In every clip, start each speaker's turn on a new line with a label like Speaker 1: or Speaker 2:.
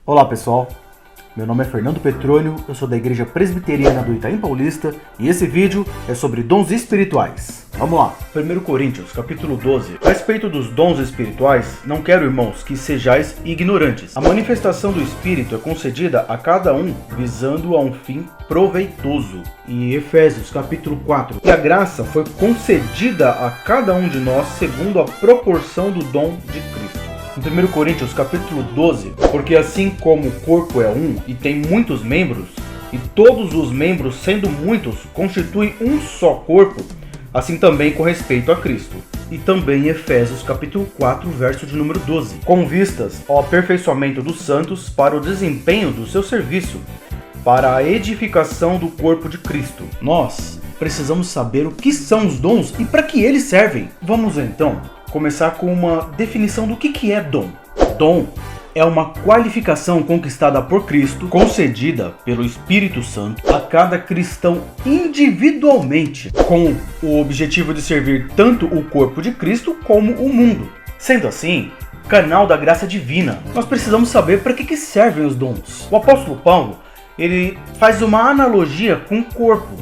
Speaker 1: Olá pessoal, meu nome é Fernando Petrônio, eu sou da Igreja Presbiteriana do Itaim Paulista e esse vídeo é sobre dons espirituais. Vamos lá, 1 Coríntios, capítulo 12. A respeito dos dons espirituais, não quero, irmãos, que sejais ignorantes. A manifestação do Espírito é concedida a cada um visando a um fim proveitoso. E Efésios, capítulo 4. E a graça foi concedida a cada um de nós segundo a proporção do dom de Cristo. Em 1 Coríntios capítulo 12, porque assim como o corpo é um e tem muitos membros, e todos os membros sendo muitos constituem um só corpo, assim também com respeito a Cristo. E também em Efésios capítulo 4, verso de número 12, com vistas ao aperfeiçoamento dos santos para o desempenho do seu serviço, para a edificação do corpo de Cristo. Nós precisamos saber o que são os dons e para que eles servem. Vamos então começar com uma definição do que é dom. Dom é uma qualificação conquistada por Cristo, concedida pelo Espírito Santo a cada cristão individualmente, com o objetivo de servir tanto o corpo de Cristo como o mundo. Sendo assim, canal da graça divina, nós precisamos saber para que servem os dons. O apóstolo Paulo, ele faz uma analogia com o corpo,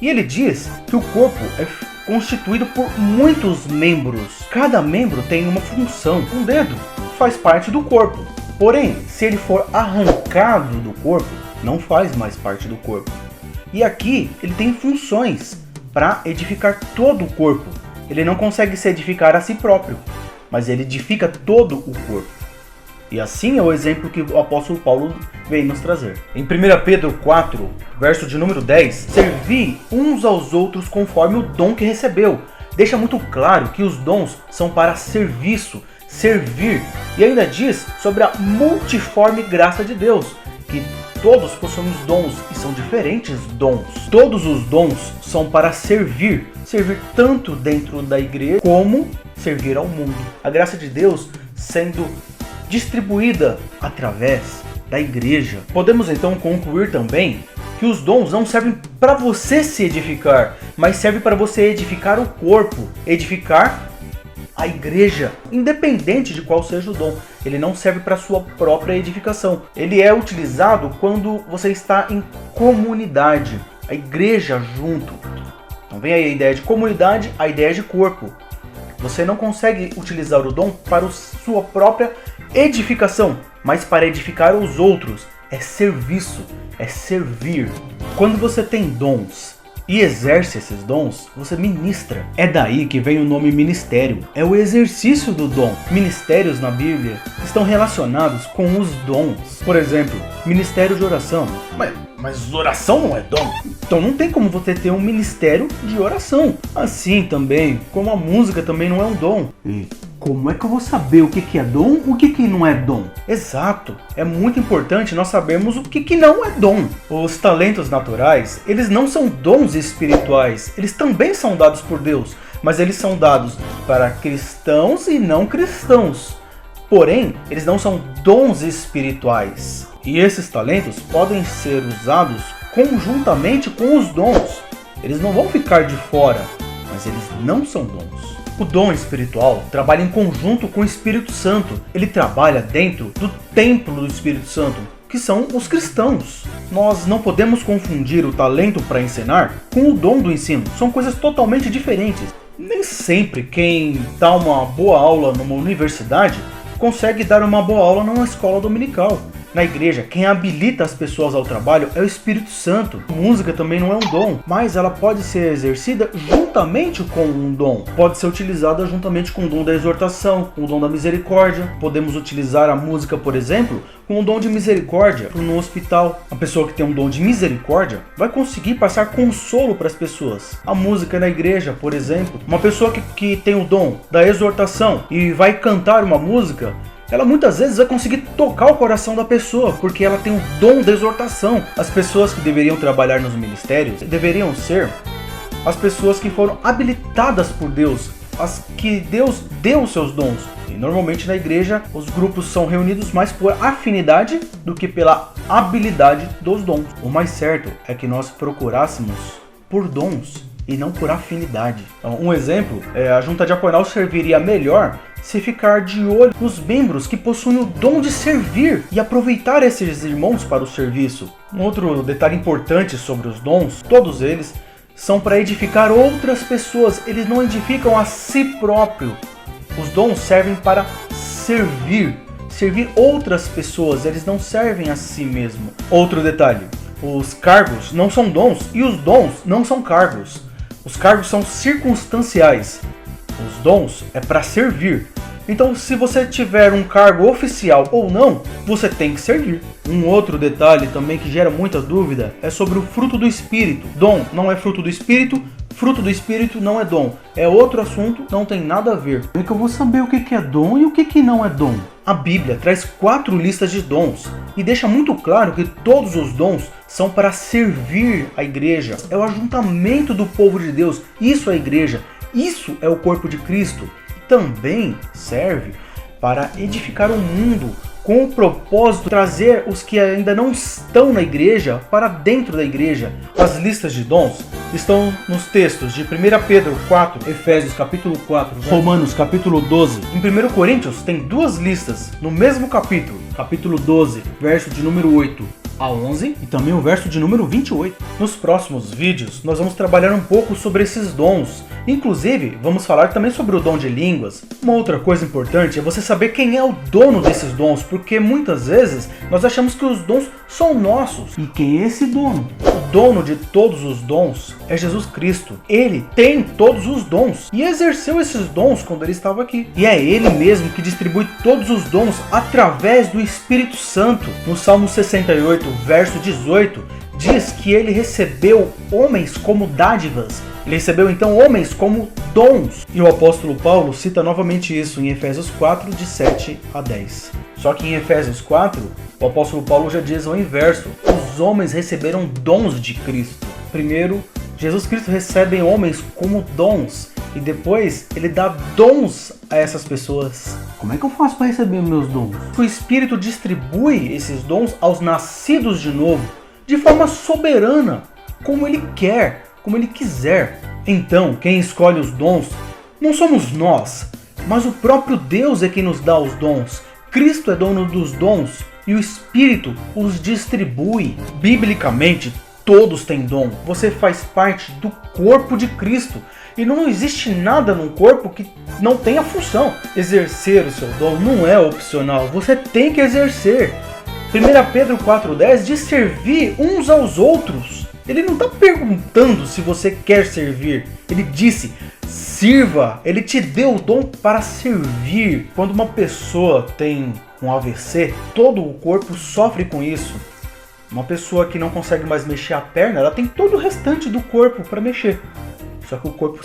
Speaker 1: e ele diz que o corpo é constituído por muitos membros. Cada membro tem uma função. Um dedo faz parte do corpo. Porém, se ele for arrancado do corpo, não faz mais parte do corpo. E aqui ele tem funções para edificar todo o corpo. Ele não consegue se edificar a si próprio, mas ele edifica todo o corpo. E assim é o exemplo que o apóstolo Paulo veio nos trazer. Em 1 Pedro 4, verso de número 10, servi uns aos outros conforme o dom que recebeu. Deixa muito claro que os dons são para serviço, servir. E ainda diz sobre a multiforme graça de Deus, que todos possuímos dons e são diferentes dons. Todos os dons são para servir tanto dentro da igreja como servir ao mundo. A graça de Deus sendo distribuída através da igreja. Podemos então concluir também que os dons não servem para você se edificar, mas servem para você edificar o corpo, edificar a igreja, independente de qual seja o dom. Ele não serve para sua própria edificação. Ele é utilizado quando você está em comunidade, a igreja junto. Então vem aí a ideia de comunidade, a ideia de corpo. Você não consegue utilizar o dom para sua própria edificação, mas para edificar os outros. É serviço, é servir. Quando você tem dons e exerce esses dons, você ministra. É daí que vem o nome ministério. É o exercício do dom. Ministérios na Bíblia estão relacionados com os dons. Por exemplo, ministério de oração. Mas oração não é dom? Então não tem como você ter um ministério de oração. Assim também, como a música também não é um dom. E como é que eu vou saber o que é dom e o que não é dom? Exato, é muito importante nós sabermos o que não é dom. Os talentos naturais, eles não são dons espirituais, eles também são dados por Deus, mas eles são dados para cristãos e não cristãos. Porém, eles não são dons espirituais. E esses talentos podem ser usados conjuntamente com os dons. Eles não vão ficar de fora, mas eles não são dons. O dom espiritual trabalha em conjunto com o Espírito Santo. Ele trabalha dentro do templo do Espírito Santo, que são os cristãos. Nós não podemos confundir o talento para ensinar com o dom do ensino. São coisas totalmente diferentes. Nem sempre quem dá uma boa aula numa universidade consegue dar uma boa aula numa escola dominical. Na igreja, quem habilita as pessoas ao trabalho é o Espírito Santo. A música também não é um dom, mas ela pode ser exercida juntamente com um dom. Pode ser utilizada juntamente com o dom da exortação, com o dom da misericórdia. Podemos utilizar a música, por exemplo, com o dom de misericórdia no hospital. A pessoa que tem um dom de misericórdia vai conseguir passar consolo para as pessoas. A música na igreja, por exemplo, uma pessoa que tem o dom da exortação e vai cantar uma música, ela muitas vezes vai conseguir tocar o coração da pessoa, porque ela tem o dom da exortação. As pessoas que deveriam trabalhar nos ministérios deveriam ser as pessoas que foram habilitadas por Deus, as que Deus deu os seus dons. E normalmente na igreja os grupos são reunidos mais por afinidade do que pela habilidade dos dons. O mais certo é que nós procurássemos por dons e não por afinidade. Então, um exemplo, a junta diaconal serviria melhor se ficar de olho nos membros que possuem o dom de servir e aproveitar esses irmãos para o serviço. Um outro detalhe importante sobre os dons, todos eles são para edificar outras pessoas, eles não edificam a si próprio. Os dons servem para servir outras pessoas, eles não servem a si mesmo. Outro detalhe, os cargos não são dons e os dons não são cargos. Os cargos são circunstanciais, os dons é para servir. Então, se você tiver um cargo oficial ou não, você tem que servir. Um outro detalhe também que gera muita dúvida é sobre o fruto do Espírito. Dom não é fruto do Espírito não é dom. É outro assunto, não tem nada a ver. Como é que eu vou saber o que é dom e o que não é dom? A Bíblia traz 4 listas de dons e deixa muito claro que todos os dons são para servir a igreja. É o ajuntamento do povo de Deus. Isso é a igreja. Isso é o corpo de Cristo. Também serve para edificar o mundo, com o propósito de trazer os que ainda não estão na igreja para dentro da igreja. As listas de dons estão nos textos de 1 Pedro 4, Efésios capítulo 4, Romanos capítulo 12. Em 1 Coríntios tem 2 listas no mesmo capítulo, capítulo 12, verso de número 8 a 11 e também o verso de número 28. Nos próximos vídeos nós vamos trabalhar um pouco sobre esses dons. Inclusive, vamos falar também sobre o dom de línguas. Uma outra coisa importante é você saber quem é o dono desses dons, porque muitas vezes nós achamos que os dons são nossos. E quem é esse dono? O dono de todos os dons é Jesus Cristo. Ele tem todos os dons e exerceu esses dons quando ele estava aqui. E é ele mesmo que distribui todos os dons através do Espírito Santo. No Salmo 68, verso 18, diz que ele recebeu homens como dádivas. Ele recebeu então homens como dons. E o apóstolo Paulo cita novamente isso em Efésios 4, de 7 a 10. Só que em Efésios 4, o apóstolo Paulo já diz o inverso. Os homens receberam dons de Cristo. Primeiro, Jesus Cristo recebe homens como dons. E depois, ele dá dons a essas pessoas. Como é que eu faço para receber meus dons? O Espírito distribui esses dons aos nascidos de novo, de forma soberana, como ele quer, como ele quiser. Então, quem escolhe os dons não somos nós, mas o próprio Deus é quem nos dá os dons. Cristo é dono dos dons e o Espírito os distribui. Biblicamente, todos têm dom. Você faz parte do corpo de Cristo. E não existe nada num corpo que não tenha função. Exercer o seu dom não é opcional, você tem que exercer. 1 Pedro 4,10 diz servir uns aos outros. Ele não está perguntando se você quer servir. Ele disse, sirva. Ele te deu o dom para servir. Quando uma pessoa tem um AVC, todo o corpo sofre com isso. Uma pessoa que não consegue mais mexer a perna, ela tem todo o restante do corpo para mexer. Só que o corpo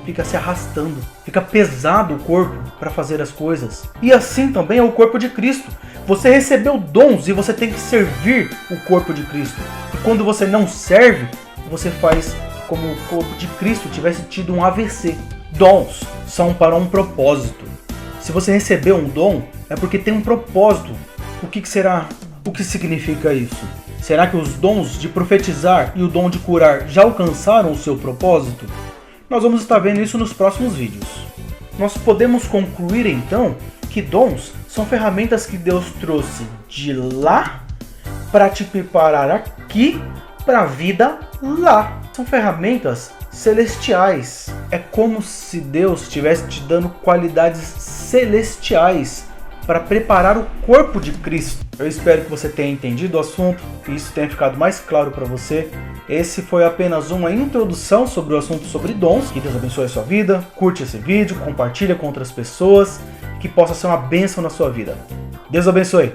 Speaker 1: fica se arrastando, fica pesado o corpo para fazer as coisas. E assim também é o corpo de Cristo. Você recebeu dons e você tem que servir o corpo de Cristo. E quando você não serve, você faz como o corpo de Cristo tivesse tido um AVC. Dons são para um propósito. Se você recebeu um dom, é porque tem um propósito. O que será? O que significa isso? Será que os dons de profetizar e o dom de curar já alcançaram o seu propósito? Nós vamos estar vendo isso nos próximos vídeos. Nós podemos concluir então que dons são ferramentas que Deus trouxe de lá para te preparar aqui para a vida lá. São ferramentas celestiais. É como se Deus estivesse te dando qualidades celestiais para preparar o corpo de Cristo. Eu espero que você tenha entendido o assunto e isso tenha ficado mais claro para você. Esse foi apenas uma introdução sobre o assunto sobre dons. Que Deus abençoe a sua vida, curte esse vídeo, compartilha com outras pessoas, que possa ser uma bênção na sua vida. Deus abençoe!